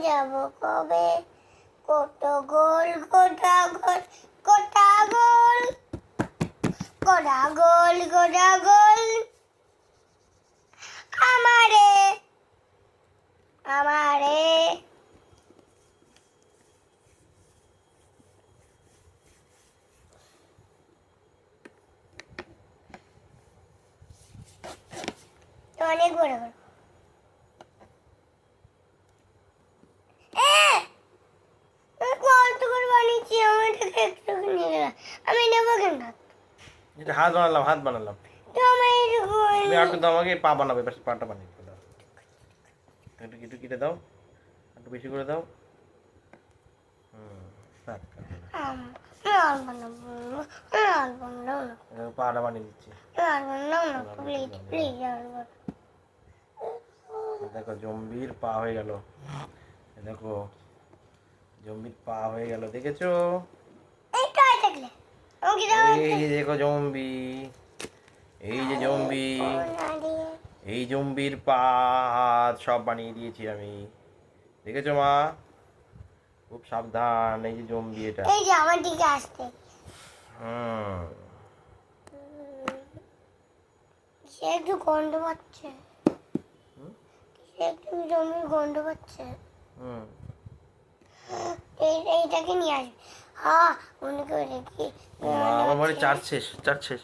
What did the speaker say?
যাবো কবে কোটা গোল কোটা গোল কোটা গোল কোটা গোল কোটা গোল আমারে আমারে অনেক বড় বড় কত করে বানিয়েছি আমাকে একটু নিয়ে গেলাম আমি নেবো কেন এটা হাত বানালাম তো আমার তুমি আর তো আমাকে পা বানাবে বেশ পাটা বানিয়ে দাও একটু একটু কেটে দাও একটু বেশি করে দাও থাক লাল বানাবো লাল বানাবো পাটা বানিয়ে দিচ্ছি লাল বানাবো না প্লিজ প্লিজ লাল বানাবো দেখো জম্বির পা হয়ে গেল দেখো জম্বির পা হয়ে গেল দেখেছো এইটা থাকলে আমাকে দাও এই যে দেখো জম্বি এই যে জম্বি এই জম্বির পা হাত সব বানিয়ে দিয়েছি আমি দেখেছো মা খুব সাবধান এই যে জম্বি এটা এই যে আমার দিকে আসতে সে একটু গন্ধ পাচ্ছে সে একটু জমির গন্ধ পাচ্ছে এইটাকে নিয়ে আসবে হ্যাঁ মনে করে কি আমার বাড়ি চার্জ শেষ